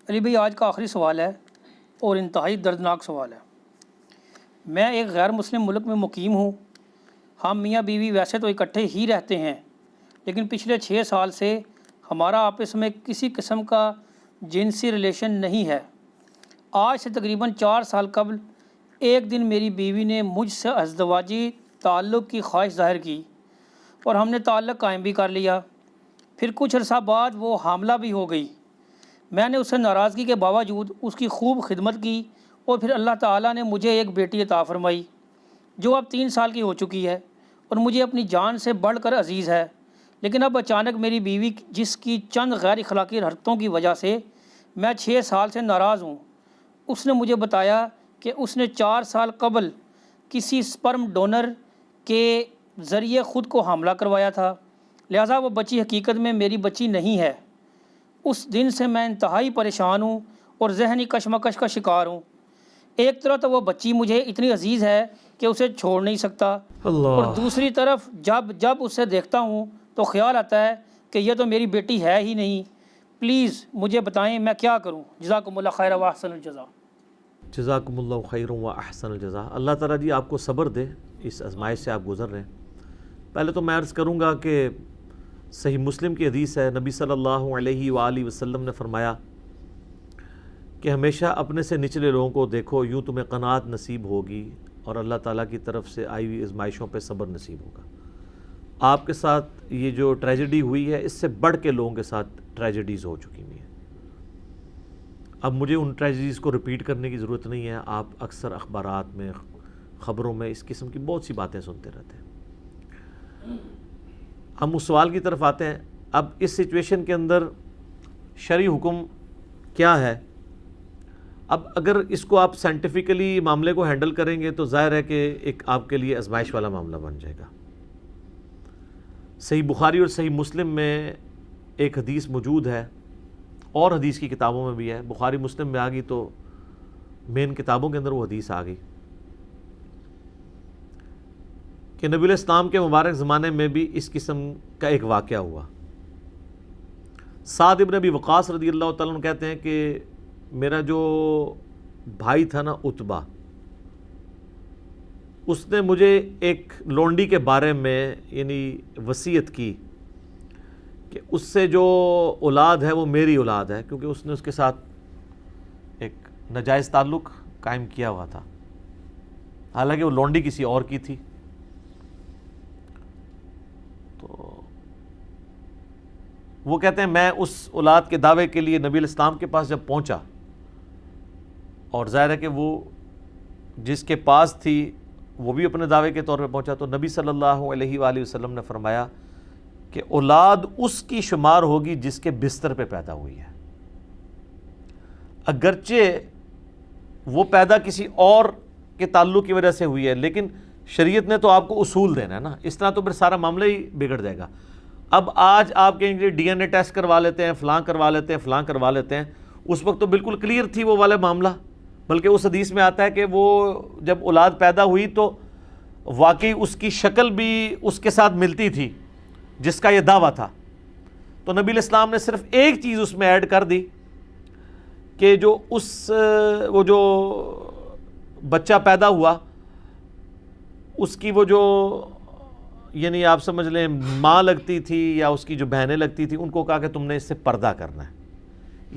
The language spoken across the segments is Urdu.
علی بھائی آج کا آخری سوال ہے اور انتہائی دردناک سوال ہے۔ میں ایک غیر مسلم ملک میں مقیم ہوں۔ ہم میاں بیوی ویسے تو اکٹھے ہی رہتے ہیں، لیکن پچھلے 6 سال سے ہمارا آپس میں کسی قسم کا جنسی ریلیشن نہیں ہے۔ آج سے تقریباً 4 سال قبل ایک دن میری بیوی نے مجھ سے ازدواجی تعلق کی خواہش ظاہر کی اور ہم نے تعلق قائم بھی کر لیا۔ پھر کچھ عرصہ بعد وہ حاملہ بھی ہو گئی۔ میں نے اس سے ناراضگی کے باوجود اس کی خوب خدمت کی اور پھر اللہ تعالیٰ نے مجھے ایک بیٹی عطا فرمائی جو اب 3 سال کی ہو چکی ہے اور مجھے اپنی جان سے بڑھ کر عزیز ہے۔ لیکن اب اچانک میری بیوی جس کی چند غیر اخلاقی حرکتوں کی وجہ سے میں 6 سال سے ناراض ہوں، اس نے مجھے بتایا کہ اس نے 4 سال قبل کسی سپرم ڈونر کے ذریعے خود کو حاملہ کروایا تھا، لہٰذا وہ بچی حقیقت میں میری بچی نہیں ہے۔ اس دن سے میں انتہائی پریشان ہوں اور ذہنی کشمکش کا شکار ہوں۔ ایک طرف تو وہ بچی مجھے اتنی عزیز ہے کہ اسے چھوڑ نہیں سکتا، اور دوسری طرف جب اسے دیکھتا ہوں تو خیال آتا ہے کہ یہ تو میری بیٹی ہے ہی نہیں۔ پلیز مجھے بتائیں میں کیا کروں؟ جزاکم اللہ خیر و احسن الجزاء۔ جزاکم اللہ خیر و احسن الجزاء۔ اللہ تعالیٰ جی آپ کو صبر دے، اس آزمائش سے آپ گزر رہے ہیں۔ پہلے تو میں عرض کروں گا کہ صحیح مسلم کی حدیث ہے، نبی صلی اللہ علیہ وآلہ وسلم نے فرمایا کہ ہمیشہ اپنے سے نچلے لوگوں کو دیکھو، یوں تمہیں قناعت نصیب ہوگی اور اللہ تعالیٰ کی طرف سے آئی ہوئی آزمائشوں پہ صبر نصیب ہوگا۔ آپ کے ساتھ یہ جو ٹریجڈی ہوئی ہے، اس سے بڑھ کے لوگوں کے ساتھ ٹریجڈیز ہو چکی ہوئی ہیں۔ اب مجھے ان ٹریجڈیز کو ریپیٹ کرنے کی ضرورت نہیں ہے، آپ اکثر اخبارات میں، خبروں میں اس قسم کی بہت سی باتیں سنتے رہتے ہیں۔ ہم اس سوال کی طرف آتے ہیں۔ اب اس سچویشن کے اندر شرعی حکم کیا ہے؟ اب اگر اس کو آپ سائنٹیفکلی معاملے کو ہینڈل کریں گے تو ظاہر ہے کہ ایک آپ کے لیے آزمائش والا معاملہ بن جائے گا۔ صحیح بخاری اور صحیح مسلم میں ایک حدیث موجود ہے، اور حدیث کی کتابوں میں بھی ہے، بخاری مسلم میں آ گئی تو مین کتابوں کے اندر وہ حدیث آ گئی کہ نبی علیہ السلام کے مبارک زمانے میں بھی اس قسم کا ایک واقعہ ہوا۔ سعد ابن ابی وقاص رضی اللہ تعالیٰ عنہ کہتے ہیں کہ میرا جو بھائی تھا نا عتبہ، اس نے مجھے ایک لونڈی کے بارے میں یعنی وصیت کی کہ اس سے جو اولاد ہے وہ میری اولاد ہے، کیونکہ اس نے اس کے ساتھ ایک ناجائز تعلق قائم کیا ہوا تھا، حالانکہ وہ لونڈی کسی اور کی تھی۔ تو وہ کہتے ہیں میں اس اولاد کے دعوے کے لیے نبی علیہ السلام کے پاس جب پہنچا، اور ظاہر ہے کہ وہ جس کے پاس تھی وہ بھی اپنے دعوے کے طور پہ پہنچا، تو نبی صلی اللہ علیہ وآلہ وسلم نے فرمایا کہ اولاد اس کی شمار ہوگی جس کے بستر پہ پیدا ہوئی ہے، اگرچہ وہ پیدا کسی اور کے تعلق کی وجہ سے ہوئی ہے، لیکن شریعت نے تو آپ کو اصول دینا ہے نا، اس طرح تو پھر سارا معاملہ ہی بگڑ جائے گا۔ اب آج آپ کہیں گے ڈی این اے ٹیسٹ کروا لیتے ہیں، فلاں کروا لیتے ہیں، فلاں کروا لیتے ہیں، اس وقت تو بالکل کلیئر تھی وہ والا معاملہ، بلکہ اس حدیث میں آتا ہے کہ وہ جب اولاد پیدا ہوئی تو واقعی اس کی شکل بھی اس کے ساتھ ملتی تھی جس کا یہ دعویٰ تھا۔ تو نبی علیہ السلام نے صرف ایک چیز اس میں ایڈ کر دی کہ وہ جو بچہ پیدا ہوا اس کی وہ جو یعنی آپ سمجھ لیں ماں لگتی تھی یا اس کی جو بہنیں لگتی تھی، ان کو کہا کہ تم نے اس سے پردہ کرنا ہے۔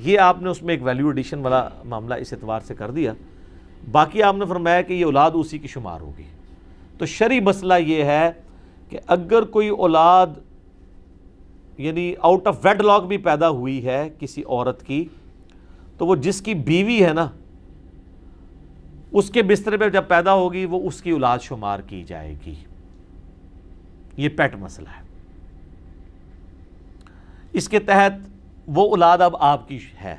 یہ آپ نے اس میں ایک ویلیو ایڈیشن والا معاملہ اس اعتبار سے کر دیا۔ باقی آپ نے فرمایا کہ یہ اولاد اسی کی شمار ہوگی۔ تو شرعی مسئلہ یہ ہے کہ اگر کوئی اولاد یعنی آؤٹ آف ویڈ لاک بھی پیدا ہوئی ہے کسی عورت کی، تو وہ جس کی بیوی ہے نا، اس کے بستر پہ جب پیدا ہوگی وہ اس کی اولاد شمار کی جائے گی۔ یہ پیٹ مسئلہ ہے۔ اس کے تحت وہ اولاد اب آپ کی ہے،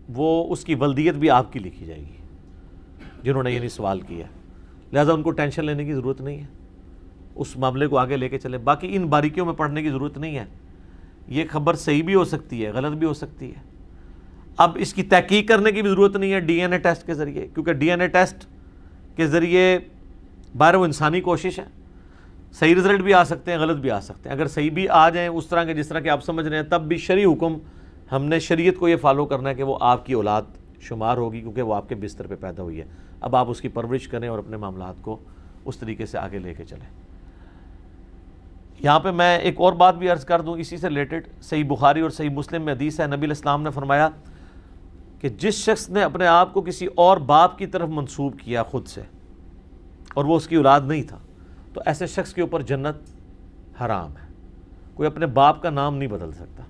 وہ اس کی ولدیت بھی آپ کی لکھی جائے گی جنہوں نے یعنی سوال کیا، لہذا ان کو ٹینشن لینے کی ضرورت نہیں ہے، اس معاملے کو آگے لے کے چلیں۔ باقی ان باریکیوں میں پڑھنے کی ضرورت نہیں ہے، یہ خبر صحیح بھی ہو سکتی ہے، غلط بھی ہو سکتی ہے۔ اب اس کی تحقیق کرنے کی بھی ضرورت نہیں ہے ڈی این اے ٹیسٹ کے ذریعے، کیونکہ ڈی این اے ٹیسٹ کے ذریعے باہر وہ انسانی کوشش ہے، صحیح رزلٹ بھی آ سکتے ہیں، غلط بھی آ سکتے ہیں۔ اگر صحیح بھی آ جائیں اس طرح کے جس طرح کہ آپ سمجھ رہے ہیں، تب بھی شرعی حکم ہم نے شریعت کو یہ فالو کرنا ہے کہ وہ آپ کی اولاد شمار ہوگی، کیونکہ وہ آپ کے بستر پہ پیدا ہوئی ہے. اب آپ اس کی پرورش کریں اور اپنے معاملات کو اس طریقے سے آگے لے کے چلیں. یہاں پہ میں ایک اور بات بھی عرض کر دوں اسی سے ریلیٹڈ. صحیح بخاری اور صحیح مسلم میں حدیث ہے، نبی علیہ السلام نے فرمایا کہ جس شخص نے اپنے آپ کو کسی اور باپ کی طرف منسوب کیا خود سے اور وہ اس کی اولاد نہیں تھا، تو ایسے شخص کے اوپر جنت حرام ہے. کوئی اپنے باپ کا نام نہیں بدل سکتا.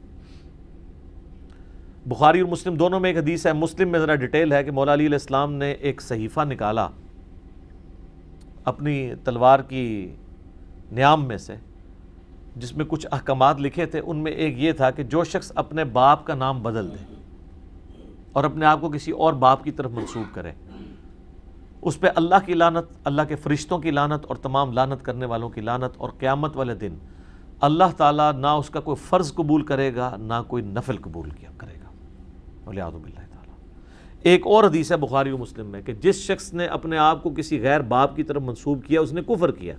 بخاری اور مسلم دونوں میں ایک حدیث ہے، مسلم میں ذرا ڈیٹیل ہے کہ مولا علی علیہ السلام نے ایک صحیفہ نکالا اپنی تلوار کی نیام میں سے، جس میں کچھ احکامات لکھے تھے. ان میں ایک یہ تھا کہ جو شخص اپنے باپ کا نام بدل دے اور اپنے آپ کو کسی اور باپ کی طرف منسوب کرے، اس پہ اللہ کی لعنت، اللہ کے فرشتوں کی لعنت اور تمام لعنت کرنے والوں کی لعنت، اور قیامت والے دن اللہ تعالیٰ نہ اس کا کوئی فرض قبول کرے گا نہ کوئی نفل قبول کیا کرے گا، والعیاذ باللہ تعالیٰ. ایک اور حدیث ہے بخاری و مسلم میں کہ جس شخص نے اپنے آپ کو کسی غیر باپ کی طرف منسوب کیا اس نے کفر کیا.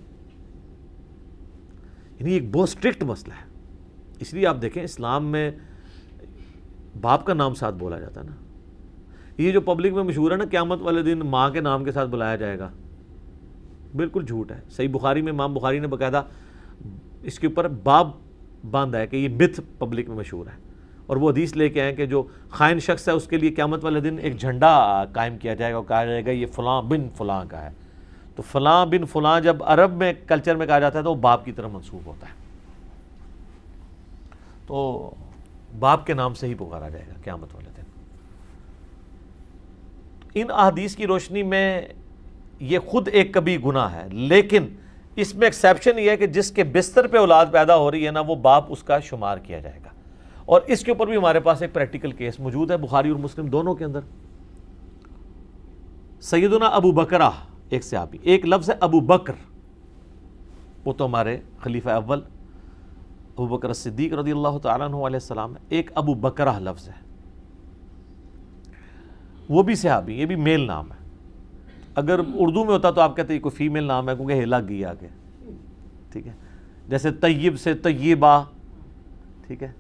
یعنی ایک بہت سٹرکٹ مسئلہ ہے. اس لیے آپ دیکھیں اسلام میں باپ کا نام ساتھ بولا جاتا ہے نا. یہ جو پبلک میں مشہور ہے نا قیامت والے دن ماں کے نام کے ساتھ بلایا جائے گا، بالکل جھوٹ ہے. صحیح بخاری میں امام بخاری نے باقاعدہ اس کے اوپر باب باندھا ہے کہ یہ متھ پبلک میں مشہور ہے، اور وہ حدیث لے کے آئے کہ جو خائن شخص ہے اس کے لیے قیامت والے دن ایک جھنڈا قائم کیا جائے گا اور کہا جائے گا یہ فلاں بن فلاں کا ہے. تو فلاں بن فلاں جب عرب میں کلچر میں کہا جاتا ہے تو وہ باپ کی طرف منسوب ہوتا ہے، تو باپ کے نام سے ہی پکارا جائے گا قیامت والے دن. ان احادیث کی روشنی میں یہ خود ایک کبھی گناہ ہے، لیکن اس میں ایکسیپشن یہ ہے کہ جس کے بستر پہ اولاد پیدا ہو رہی ہے نا وہ باپ اس کا شمار کیا جائے گا. اور اس کے اوپر بھی ہمارے پاس ایک پریکٹیکل کیس موجود ہے بخاری اور مسلم دونوں کے اندر. سیدنا ابو بکرہ ایک صحابی، ایک لفظ ہے ابو بکر، وہ تو ہمارے خلیفہ اول ابو بکر صدیق رضی اللہ تعالیٰ عنہ علیہ السلام ہے. ایک ابو بکرہ لفظ ہے، وہ بھی صحابی، یہ بھی میل نام ہے. اگر اردو میں ہوتا تو آپ کہتے ہیں کوئی فیمیل نام ہے کیونکہ ہلا گئی آگے، ٹھیک ہے، جیسے طیب سے طیبہ، ٹھیک ہے.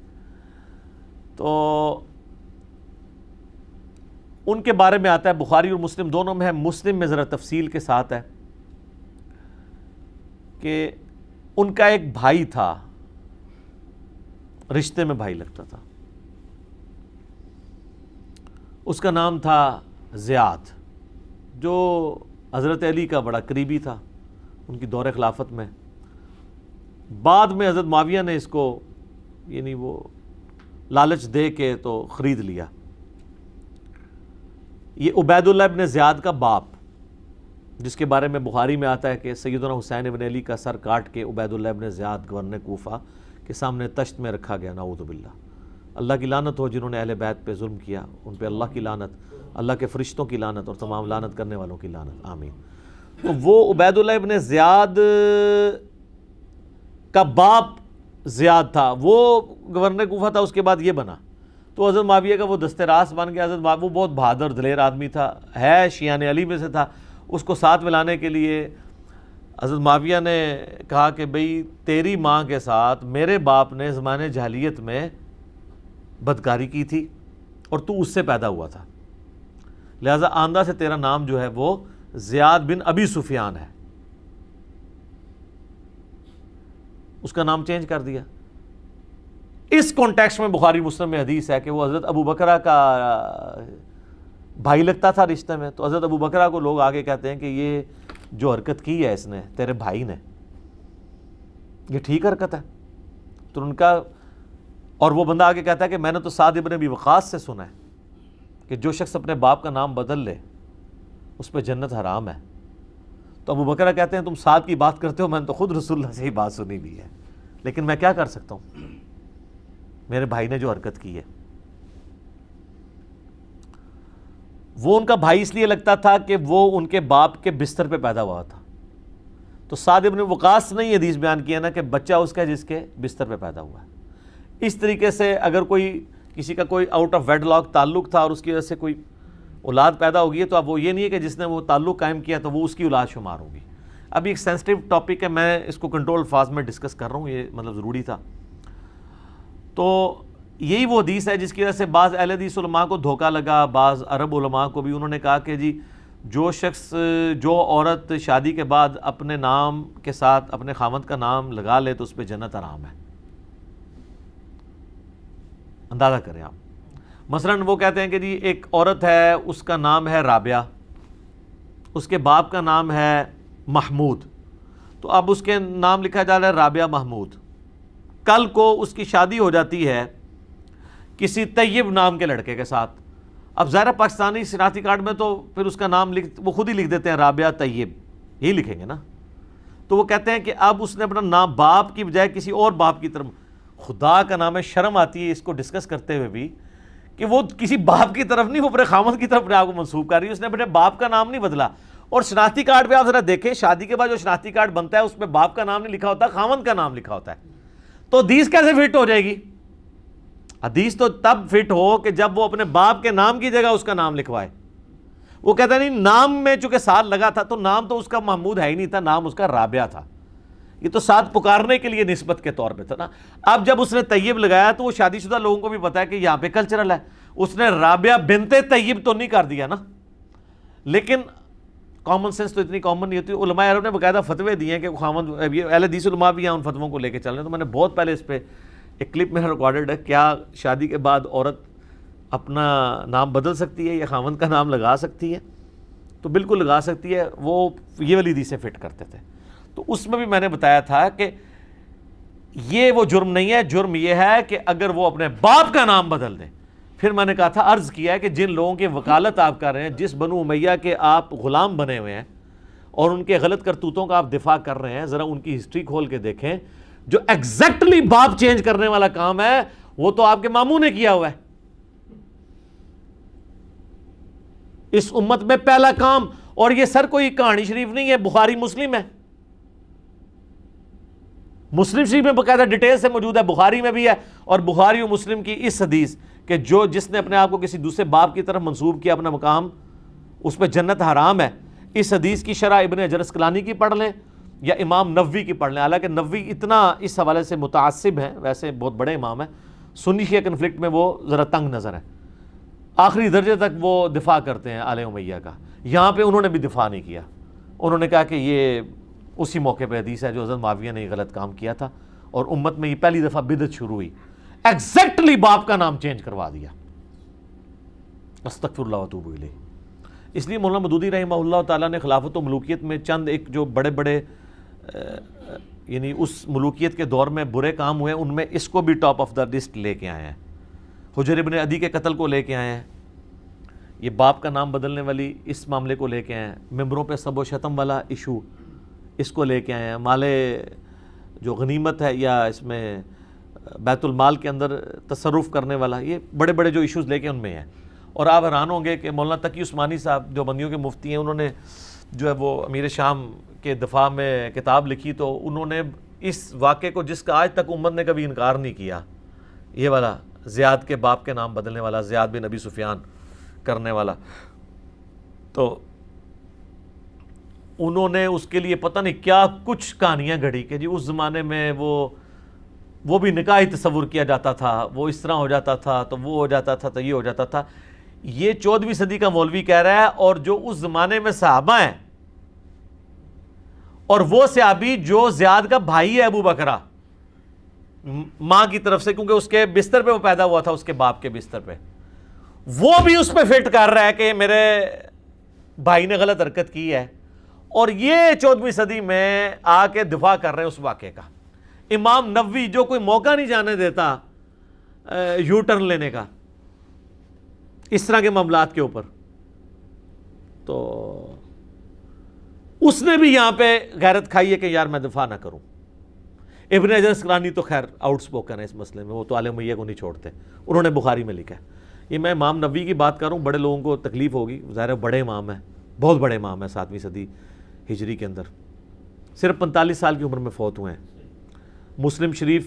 تو ان کے بارے میں آتا ہے بخاری اور مسلم دونوں میں ہے. مسلم میں ذرا تفصیل کے ساتھ ہے کہ ان کا ایک بھائی تھا، رشتے میں بھائی لگتا تھا، اس کا نام تھا زیاد، جو حضرت علی کا بڑا قریبی تھا ان کی دور خلافت میں. بعد میں حضرت معاویہ نے اس کو یعنی وہ لالچ دے کے تو خرید لیا. یہ عبید اللہ ابن زیاد کا باپ، جس کے بارے میں بخاری میں آتا ہے کہ سیدنا حسین ابن علی کا سر کاٹ کے عبید اللہ ابن زیاد گورنر کوفہ کے سامنے تشت میں رکھا گیا. نعوذ باللہ. اللہ کی لعنت ہو جنہوں نے اہل بیت پہ ظلم کیا، ان پہ اللہ کی لعنت، اللہ کے فرشتوں کی لعنت اور تمام لعنت کرنے والوں کی لعنت، آمین. تو وہ عبید اللہ ابن زیاد کا باپ زیاد تھا، وہ گورنر کوفہ تھا، اس کے بعد یہ بنا. تو حضرت معاویہ کا وہ دست راست بن گیا. حضرت معاویہ وہ بہت بہادر دلیر آدمی تھا، ہے شیعان علی میں سے تھا. اس کو ساتھ ملانے کے لیے حضرت معاویہ نے کہا کہ بھئی تیری ماں کے ساتھ میرے باپ نے زمانے جاہلیت میں بدکاری کی تھی اور تو اس سے پیدا ہوا تھا، لہذا آندہ سے تیرا نام جو ہے وہ زیاد بن ابی سفیان ہے. اس کا نام چینج کر دیا. اس کانٹیکسٹ میں بخاری مسلم میں حدیث ہے کہ وہ حضرت ابو بکرہ کا بھائی لگتا تھا رشتے میں. تو حضرت ابو بکرہ کو لوگ آگے کہتے ہیں کہ یہ جو حرکت کی ہے اس نے تیرے بھائی نے، یہ ٹھیک حرکت ہے. تو ان کا، اور وہ بندہ آگے کہتا ہے کہ میں نے تو سعد ابن ابی وقاص سے سنا ہے کہ جو شخص اپنے باپ کا نام بدل لے اس پہ جنت حرام ہے. تو ابو بکرہ کہتے ہیں تم سعد کی بات کرتے ہو، میں نے تو خود رسول اللہ سے ہی بات سنی بھی ہے، لیکن میں کیا کر سکتا ہوں، میرے بھائی نے جو حرکت کی ہے. وہ ان کا بھائی اس لیے لگتا تھا کہ وہ ان کے باپ کے بستر پہ پیدا ہوا تھا. تو سعد ابن وقاص نے یہ حدیث بیان کیا نا کہ بچہ اس کا جس کے بستر پہ پیدا ہوا ہے. اس طریقے سے اگر کوئی کسی کا کوئی آؤٹ آف ویڈ لاک تعلق تھا اور اس کی وجہ سے کوئی اولاد پیدا ہوگی ہے، تو اب وہ یہ نہیں ہے کہ جس نے وہ تعلق قائم کیا تو وہ اس کی اولاد شمار ہوگی. ابھی ایک سینسٹیو ٹاپک ہے، میں اس کو کنٹرول الفاظ میں ڈسکس کر رہا ہوں، یہ مطلب ضروری تھا. تو یہی وہ حدیث ہے جس کی وجہ سے بعض اہل حدیث علماء کو دھوکہ لگا، بعض عرب علماء کو بھی. انہوں نے کہا کہ جی جو عورت شادی کے بعد اپنے نام کے ساتھ اپنے خاوند کا نام لگا لے تو اس پہ جنت حرام ہے. اندازہ کریں آپ. مثلا وہ کہتے ہیں کہ جی ایک عورت ہے، اس کا نام ہے رابعہ، اس کے باپ کا نام ہے محمود، تو اب اس کے نام لکھا جا رہا ہے رابعہ محمود. کل کو اس کی شادی ہو جاتی ہے کسی طیب نام کے لڑکے کے ساتھ. اب ظاہر پاکستانی شناختی کارڈ میں تو پھر اس کا نام وہ خود ہی لکھ دیتے ہیں رابعہ طیب، یہی لکھیں گے نا. تو وہ کہتے ہیں کہ اب اس نے اپنا نام باپ کی بجائے کسی اور باپ کی طرف، خدا کا نام ہے، شرم آتی ہے اس کو ڈسکس کرتے ہوئے بھی کہ وہ کسی باپ کی طرف نہیں، وہ اپنے خاوند کی طرف اپنے آپ کو منسوب کر رہی ہے. اس نے اپنے باپ کا نام نہیں بدلا. اور شناختی کارڈ پہ آپ ذرا دیکھیں، شادی کے بعد جو شناختی کارڈ بنتا ہے اس پہ باپ کا نام نہیں لکھا ہوتا، خاوند کا نام لکھا ہوتا ہے. تو حدیث کیسے فٹ ہو جائے گی؟ حدیث تو تب فٹ ہو کہ جب وہ اپنے باپ کے نام کی جگہ اس کا نام لکھوائے. وہ کہتا نہیں نام میں چونکہ ساتھ لگا تھا تو نام تو اس کا محمود ہے ہی نہیں تھا، نام اس کا رابعہ تھا. یہ تو ساتھ پکارنے کے لیے نسبت کے طور پہ تھا نا. اب جب اس نے طیب لگایا تو وہ شادی شدہ لوگوں کو بھی پتا ہے کہ یہاں پہ کلچرل ہے. اس نے رابعہ بنت طیب تو نہیں کر دیا نا. لیکن کامن سینس تو اتنی کامن نہیں ہوتی. علماء عرب نے باقاعدہ فتوے دیے ہیں کہ خاوند، اہل حدیث علماء بھی ہیں ان فتووں کو لے کے چل رہے ہیں. تو میں نے بہت پہلے اس پہ ایک کلپ میں ریکارڈڈ ہے، کیا شادی کے بعد عورت اپنا نام بدل سکتی ہے یا خاوند کا نام لگا سکتی ہے؟ تو بالکل لگا سکتی ہے. وہ یہ والی حدیثیں فٹ کرتے تھے. تو اس میں بھی میں نے بتایا تھا کہ یہ وہ جرم نہیں ہے، جرم یہ ہے کہ اگر وہ اپنے باپ کا نام بدل دیں. پھر میں نے کہا تھا، عرض کیا ہے کہ جن لوگوں کی وکالت آپ کر رہے ہیں، جس بنو امیہ کے آپ غلام بنے ہوئے ہیں اور ان کے غلط کرتوتوں کا آپ دفاع کر رہے ہیں، ذرا ان کی ہسٹری کھول کے دیکھیں. جو ایگزیکٹلی باپ چینج کرنے والا کام ہے وہ تو آپ کے ماموں نے کیا ہوا ہے. اس امت میں پہلا کام، اور یہ سر کوئی کہانی شریف نہیں ہے، بخاری مسلم ہے. مسلم شریف میں باقاعدہ ڈیٹیل سے موجود ہے، بخاری میں بھی ہے. اور بخاری و مسلم کی اس حدیث کہ جس نے اپنے آپ کو کسی دوسرے باپ کی طرف منسوب کیا اپنا مقام، اس پہ جنت حرام ہے. اس حدیث کی شرح ابن حجر اسقلانی کی پڑھ لیں یا امام نووی کی پڑھ لیں. حالانکہ نووی اتنا اس حوالے سے متعصب ہیں، ویسے بہت بڑے امام ہیں، سنی شیعہ کنفلکٹ میں وہ ذرا تنگ نظر ہے. آخری درجے تک وہ دفاع کرتے ہیں آل امیہ کا. یہاں پہ انہوں نے بھی دفاع نہیں کیا. انہوں نے کہا کہ یہ اسی موقع پہ حدیث ہے جو حضرت معاویہ نے غلط کام کیا تھا اور امت میں یہ پہلی دفعہ بدعت شروع ہوئی. ایگزیکٹلی باپ کا نام چینج کروا دیا. استغفر اللہ واتوب الیہ. اس لیے مولانا مودودی رحمہ اللہ تعالیٰ نے خلافت و ملوکیت میں چند ایک جو بڑے بڑے یعنی اس ملوکیت کے دور میں برے کام ہوئے، ان میں اس کو بھی ٹاپ آف دا لسٹ لے کے آئے ہیں. حجر ابن عدی کے قتل کو لے کے آئے ہیں، یہ باپ کا نام بدلنے والی اس معاملے کو لے کے آئے ہیں. ممبروں پہ سب و شتم والا ایشو اس کو لے کے آئے ہیں. مال جو غنیمت ہے یا اس میں بیت المال کے اندر تصرف کرنے والا، یہ بڑے بڑے جو ایشوز لے کے ان میں ہیں. اور آپ حیران ہوں گے کہ مولانا تقی عثمانی صاحب جو بندیوں کے مفتی ہیں، انہوں نے جو ہے وہ امیر شام کے دفاع میں کتاب لکھی تو انہوں نے اس واقعے کو، جس کا آج تک امت نے کبھی انکار نہیں کیا، یہ والا زیاد کے باپ کے نام بدلنے والا، زیاد بن ابی سفیان کرنے والا، تو انہوں نے اس کے لیے پتہ نہیں کیا کچھ کہانیاں گھڑی کہ جی اس زمانے میں وہ بھی نکاح ہی تصور کیا جاتا تھا، وہ اس طرح ہو جاتا تھا تو وہ ہو جاتا تھا تو یہ ہو جاتا تھا. یہ 14ویں صدی کا مولوی کہہ رہا ہے، اور جو اس زمانے میں صحابہ ہیں، اور وہ صحابی جو زیاد کا بھائی ہے ابو بکرہ ماں کی طرف سے، کیونکہ اس کے بستر پہ وہ پیدا ہوا تھا، اس کے باپ کے بستر پہ، وہ بھی اس پہ فٹ کر رہا ہے کہ میرے بھائی نے غلط حرکت کی ہے. اور یہ 14ویں صدی میں آ کے دفاع کر رہے ہیں اس واقعے کا. امام نووی جو کوئی موقع نہیں جانے دیتا یو ٹرن لینے کا اس طرح کے معاملات کے اوپر، تو اس نے بھی یہاں پہ غیرت کھائی ہے کہ یار میں دفاع نہ کروں. ابن حجر اسقلانی تو خیر آؤٹ سپوکن ہے اس مسئلے میں، وہ تو آل امیہ کو نہیں چھوڑتے، انہوں نے بخاری میں لکھا ہے. یہ میں امام نووی کی بات کروں، بڑے لوگوں کو تکلیف ہوگی، ظاہر بڑے امام ہیں، بہت بڑے امام ہیں 7ویں صدی ہجری کے اندر، صرف 45 سال کی عمر میں فوت ہوئے ہیں. مسلم شریف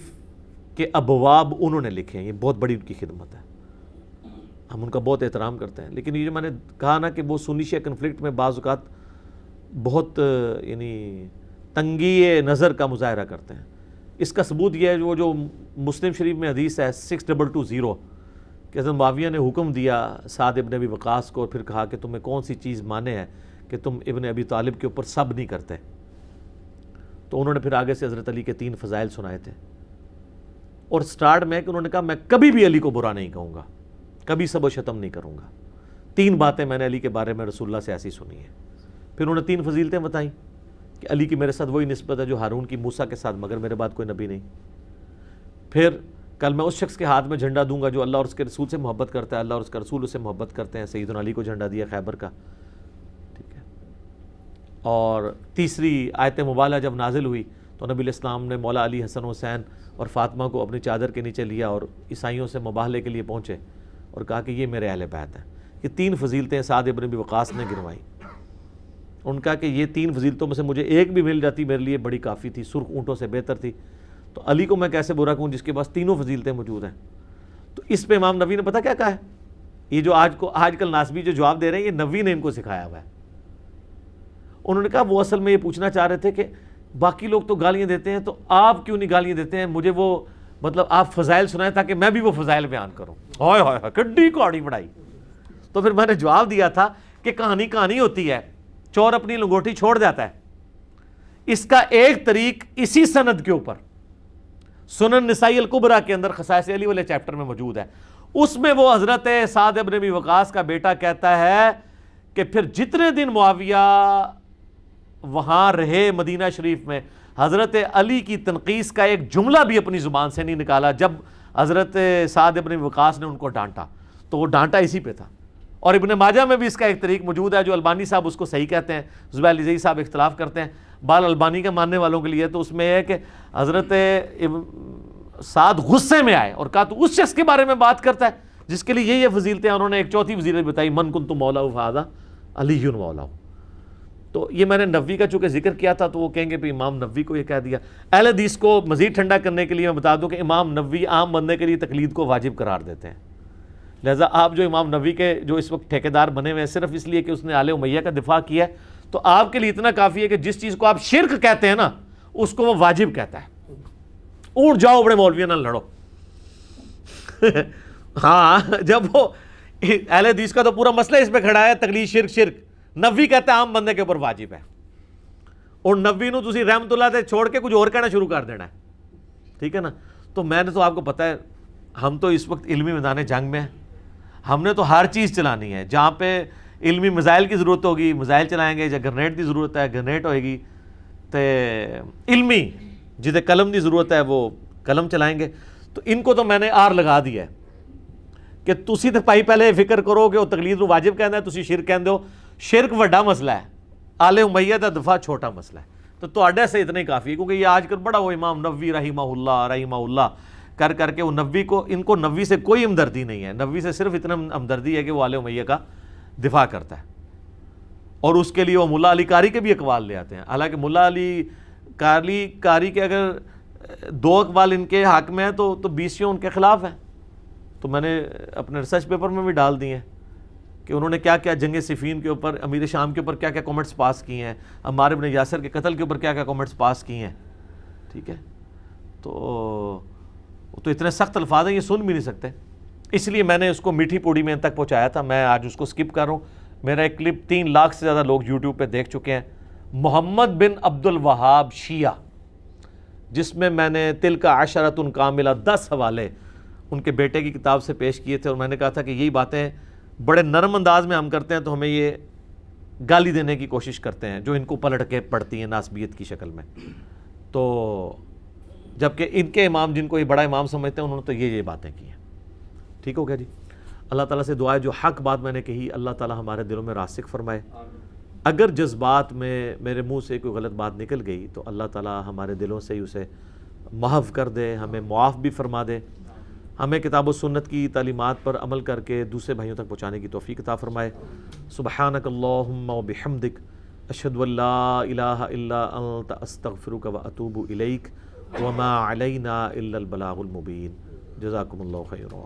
کے ابواب انہوں نے لکھے ہیں، یہ بہت بڑی ان کی خدمت ہے، ہم ان کا بہت احترام کرتے ہیں. لیکن یہ جو میں نے کہا نا کہ وہ سنی شیعہ کنفلکٹ میں بعض اوقات بہت یعنی تنگی نظر کا مظاہرہ کرتے ہیں. اس کا ثبوت یہ ہے جو مسلم شریف میں حدیث ہے 6220 کہ حضرت معاویہ نے حکم دیا سعد ابن ابی وقاص کو، اور پھر کہا کہ تمہیں کون سی چیز مانے ہے کہ تم ابن ابی طالب کے اوپر سب نہیں کرتے. تو انہوں نے پھر آگے سے حضرت علی کے 3 فضائل سنائے تھے، اور سٹارٹ میں کہ انہوں نے کہا میں کبھی بھی علی کو برا نہیں کہوں گا، کبھی سب و شتم نہیں کروں گا. 3 باتیں میں نے علی کے بارے میں رسول اللہ سے ایسی سنی ہیں. پھر انہوں نے 3 فضیلتیں بتائیں کہ علی کی میرے ساتھ وہی نسبت ہے جو ہارون کی موسیٰ کے ساتھ، مگر میرے بعد کوئی نبی نہیں. پھر کل میں اس شخص کے ہاتھ میں جھنڈا دوں گا جو اللہ اور اس کے رسول سے محبت کرتا ہے، اللہ اور اس کا رسول اس سے محبت کرتے ہیں. سیدنا علی کو جھنڈا دیا خیبر کا. ٹھیک ہے. اور تیسری آیت مبالغہ جب نازل ہوئی تو نبی علیہ السلام نے مولا علی، حسن حسین اور فاطمہ کو اپنی چادر کے نیچے لیا اور عیسائیوں سے مباہلے کے لیے پہنچے اور کہا کہ یہ میرے اہل بیت ہیں. یہ 3 فضیلتیں سعد ابن ابی وقاص نے گنوائیں. ان کا کہ یہ 3 فضیلتوں میں سے مجھے ایک بھی مل جاتی میرے لیے بڑی کافی تھی، سرخ اونٹوں سے بہتر تھی. تو علی کو میں کیسے برا کہوں جس کے پاس 3 فضیلتیں موجود ہیں. تو اس پہ امام نووی نے پتہ کیا کہا ہے؟ یہ جو آج کل ناسبی جو جواب دے رہے ہیں یہ نووی نے ان کو سکھایا ہوا ہے. انہوں نے کہا وہ اصل میں یہ پوچھنا چاہ رہے تھے کہ باقی لوگ تو گالیاں دیتے ہیں تو آپ کیوں نہیں گالیاں دیتے ہیں؟ مجھے وہ مطلب آپ فضائل سنائیں تاکہ میں بھی وہ فضائل بیان کروں. ہائے ہائے کڈی کاڑی بڑائی. تو پھر میں نے جواب دیا تھا کہ کہانی ہوتی ہے، چور اپنی لنگوٹی چھوڑ جاتا ہے. اس کا ایک طریق اسی سند کے اوپر سنن نسائی الکبریٰ کے اندر خصائص علی والے چیپٹر میں موجود ہے. اس میں وہ حضرت سعد ابن ابی وقاص کا بیٹا کہتا ہے کہ پھر جتنے دن معاویہ وہاں رہے مدینہ شریف میں، حضرت علی کی تنقیص کا ایک جملہ بھی اپنی زبان سے نہیں نکالا. جب حضرت سعد ابن ابی وقاص نے ان کو ڈانٹا تو وہ ڈانٹا اسی پہ تھا. اور ابن ماجہ میں بھی اس کا ایک طریق موجود ہے جو البانی صاحب اس کو صحیح کہتے ہیں، زبیر علی صاحب اختلاف کرتے ہیں. بال البانی کے ماننے والوں کے لیے تو اس میں ہے کہ حضرت سعد غصے میں آئے اور کہا تو اس شخص کے بارے میں بات کرتا ہے جس کے لیے یہ فضیلتیں. انہوں نے ایک 4تھی فضیلت بتائی، من کنت مولاہ فہذا علی مولاہ. تو یہ میں نے نووی کا چونکہ ذکر کیا تھا تو وہ کہیں گے بھی امام نووی کو یہ کہہ دیا. اہل حدیث کو مزید ٹھنڈا کرنے کے لیے میں بتا دوں کہ امام نووی عام بندے کے لیے تقلید کو واجب قرار دیتے ہیں. لہٰذا آپ جو امام نووی کے جو اس وقت ٹھیکیدار بنے ہوئے ہیں صرف اس لیے کہ اس نے آل امیہ کا دفاع کیا ہے، تو آپ کے لیے اتنا کافی ہے کہ جس چیز کو آپ شرک کہتے ہیں نا اس کو وہ واجب کہتا ہے. اونٹ جاؤ بڑے مولویوں نہ لڑو. ہاں جب وہ اہل حدیث کا تو پورا مسئلہ اس پہ کھڑا ہے تقلید شرک. نووی کہتا ہے عام بندے کے اوپر واجب ہے، اور نووی نو تسی رحمت اللہ سے چھوڑ کے کچھ اور کہنا شروع کر دینا ہے. ٹھیک ہے نا. تو میں نے تو آپ کو پتہ ہے ہم تو اس وقت علمی میدان جنگ میں ہیں. ہم نے تو ہر چیز چلانی ہے. جہاں پہ علمی میزائل کی ضرورت ہوگی میزائل چلائیں گے، جہاں گرنیٹ کی ضرورت ہے گرنیٹ ہوئے گی، تو علمی جدے قلم کی ضرورت ہے وہ قلم چلائیں گے. تو ان کو تو میں نے آر لگا دیا ہے کہ تسی تو پائی پہلے فکر کرو کہ وہ تقلید کو واجب کہنا ہے، تسی شرک کہندے ہو. شرک وڈا مسئلہ ہے، آل امیہ دا دفاع چھوٹا مسئلہ ہے. تو تواڈے سے اتنا ہی کافی ہے، کیونکہ یہ آج کل بڑا وہ امام نووی رحمہ اللہ کر کے وہ نووی کو، ان کو نووی سے کوئی ہمدردی نہیں ہے. نووی سے صرف اتنا ہمدردی ہے کہ وہ آل امیہ کا دفاع کرتا ہے، اور اس کے لیے وہ ملا علی قاری کے بھی اقوال لے آتے ہیں. حالانکہ ملا علی قاری کے اگر 2 اقوال ان کے حق میں ہیں تو 20 ان کے خلاف ہیں. تو میں نے اپنے ریسرچ پیپر میں بھی ڈال دی ہیں کہ انہوں نے کیا کیا جنگ صفین کے اوپر، امیر شام کے اوپر کیا کیا کومنٹس پاس کیے ہیں، عمار بن یاسر کے قتل کے اوپر کیا کیا کومنٹس پاس کیے ہیں. ٹھیک ہے. تو اتنے سخت الفاظ ہیں یہ سن بھی نہیں سکتے، اس لیے میں نے اس کو میٹھی پوڑی میں ان تک پہنچایا تھا. میں آج اس کو سکپ کر رہا ہوں. میرا ایک کلپ 3 لاکھ سے زیادہ لوگ یوٹیوب پہ دیکھ چکے ہیں، محمد بن عبد الوہاب شیعہ، جس میں نے تلک عشرۃ کاملہ 10 حوالے ان کے بیٹے کی کتاب سے پیش کیے تھے. اور میں نے کہا تھا کہ یہی باتیں بڑے نرم انداز میں ہم کرتے ہیں تو ہمیں یہ گالی دینے کی کوشش کرتے ہیں جو ان کو پلٹ کے پڑتی ہیں ناسبیت کی شکل میں. تو جبکہ ان کے امام جن کو یہ بڑا امام سمجھتے ہیں انہوں نے تو یہ باتیں کی ہیں. ٹھیک ہو گیا جی. اللہ تعالیٰ سے دعا ہے جو حق بات میں نے کہی اللہ تعالیٰ ہمارے دلوں میں راسخ فرمائے. اگر جذبات میں میرے منہ سے کوئی غلط بات نکل گئی تو اللہ تعالیٰ ہمارے دلوں سے ہی اسے محو کر دے، ہمیں معاف بھی فرما دے، ہمیں کتاب و سنت کی تعلیمات پر عمل کر کے دوسرے بھائیوں تک پہنچانے کی توفیق عطا فرمائے. سبحانک اللہم و بحمدک اشہد ان لا الہ الا انت استغفرک و اتوب الیک وما علینا الا البلاغ المبین. جزاکم اللہ خیرا.